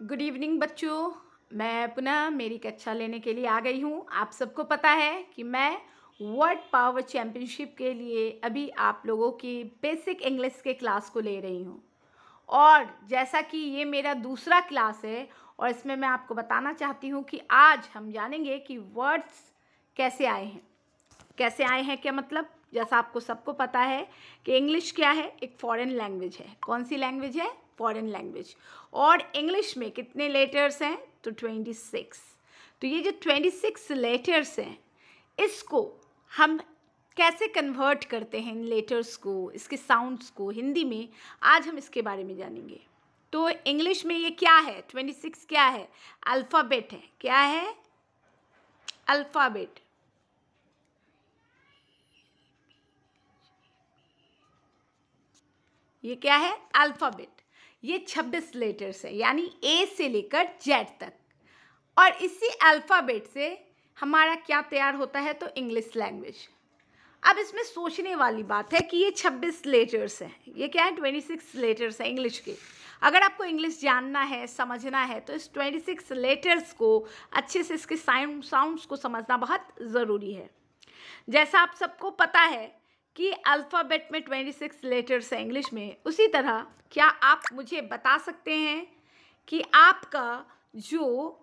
Good evening बच्चों। मैं पुनः मेरी कक्षा लेने के लिए आ गई हूँ। आप सबको पता है कि मैं वर्ड पावर चैम्पियनशिप के लिए अभी आप लोगों की बेसिक इंग्लिश के क्लास को ले रही हूँ। और जैसा कि ये मेरा दूसरा क्लास है और इसमें मैं आपको बताना चाहती हूँ कि आज हम जानेंगे कि वर्ड्स कैसे आए हैं। कैसे आए हैं क्या मतलब, जैसा आपको सबको पता है कि इंग्लिश क्या है, एक फॉरेन लैंग्वेज है। कौन सी लैंग्वेज है? Foreign language. और इंग्लिश में कितने लेटर्स हैं? तो 26। तो ये जो 26 लेटर्स हैं, इसको हम कैसे कन्वर्ट करते हैं इन लेटर्स को, इसके साउंड्स को हिंदी में, आज हम इसके बारे में जानेंगे। तो इंग्लिश में ये क्या है? 26 क्या है? अल्फ़ाबेट है। क्या है? अल्फ़ाबेट। ये क्या है? अल्फ़ाबेट। ये 26 लेटर्स है, यानी ए से लेकर जेड तक। और इसी अल्फ़ाबेट से हमारा क्या तैयार होता है? तो इंग्लिश लैंग्वेज। अब इसमें सोचने वाली बात है कि ये 26 लेटर्स हैं। ये क्या है? 26 लेटर्स हैं इंग्लिश के। अगर आपको इंग्लिश जानना है, समझना है, तो इस 26 लेटर्स को अच्छे से, इसके साउंड्स को समझना बहुत ज़रूरी है। जैसा आप सबको पता है कि अल्फ़ाबेट में 26 लेटर्स हैं इंग्लिश में, उसी तरह क्या आप मुझे बता सकते हैं कि आपका जो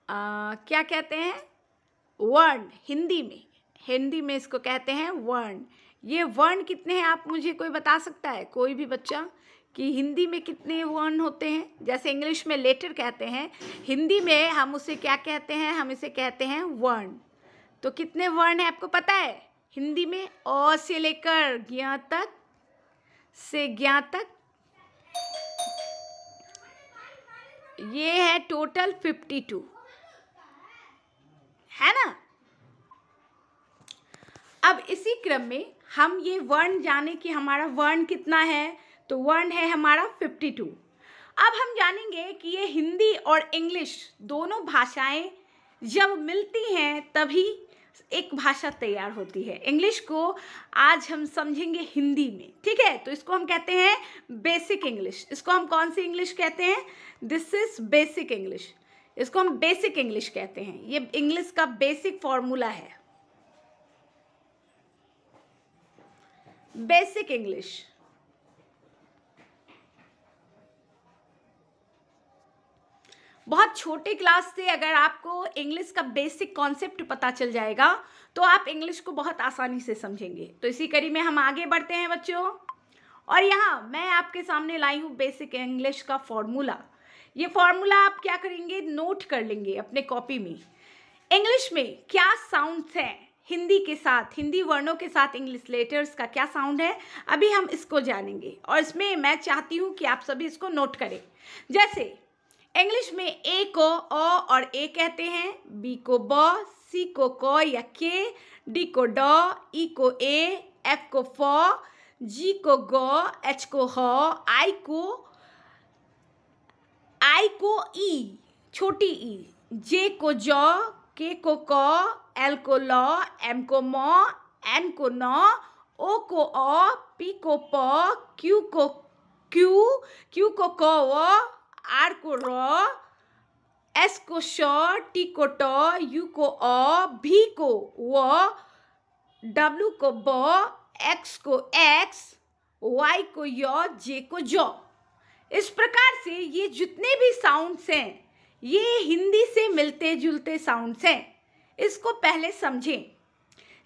क्या कहते हैं, वर्ण, हिंदी में इसको कहते हैं वर्ण। ये वर्ण कितने हैं? आप मुझे कोई बता सकता है, कोई भी बच्चा, कि हिंदी में कितने वर्ण होते हैं? जैसे इंग्लिश में लेटर कहते हैं, हिंदी में हम उसे क्या कहते हैं? हम इसे कहते हैं वर्ण। तो कितने वर्ण हैं आपको पता है हिंदी में? अ से लेकर ज्ञ तक, से ज्ञ तक, ये है टोटल 52, है ना। अब इसी क्रम में हम ये वर्ण जाने कि हमारा वर्ण कितना है, तो वर्ण है हमारा 52। अब हम जानेंगे कि ये हिंदी और इंग्लिश दोनों भाषाएं जब मिलती हैं तभी एक भाषा तैयार होती है। इंग्लिश को आज हम समझेंगे हिंदी में, ठीक है। तो इसको हम कहते हैं बेसिक इंग्लिश। इसको हम कौन सी इंग्लिश कहते हैं? This is basic English. इसको हम बेसिक इंग्लिश कहते हैं। ये इंग्लिश का बेसिक फॉर्मूला है, बेसिक इंग्लिश। बहुत छोटे क्लास से अगर आपको इंग्लिश का बेसिक कॉन्सेप्ट पता चल जाएगा तो आप इंग्लिश को बहुत आसानी से समझेंगे। तो इसी कड़ी में हम आगे बढ़ते हैं बच्चों। और यहाँ मैं आपके सामने लाई हूँ बेसिक इंग्लिश का फॉर्मूला। ये फॉर्मूला आप क्या करेंगे? नोट कर लेंगे अपने कॉपी में। इंग्लिश में क्या साउंड्स हैं हिंदी के साथ, हिंदी वर्णों के साथ इंग्लिश लेटर्स का क्या साउंड है, अभी हम इसको जानेंगे। और इसमें मैं चाहती हूँ कि आप सभी इसको नोट करें। जैसे इंग्लिश में ए को अ और ए कहते हैं, बी को ब, सी को क या के, डी को ड, ई को ए, एफ को फ, जी को ग, एच को ह, आई को ई, छोटी ई, जे को ज, के को क, एल को ल, एम को म, एन को न, ओ को अ, पी को प, क्यू को क व, आर को र, एस को श, टी को ट, यू को अ, भी को व, डब्ल्यू को ब, एक्स को एक्स, वाई को य, जे को ज। इस प्रकार से ये जितने भी साउंड्स हैं ये हिंदी से मिलते जुलते साउंड्स हैं। इसको पहले समझें,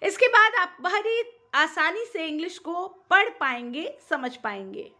इसके बाद आप बड़ी आसानी से इंग्लिश को पढ़ पाएंगे, समझ पाएंगे।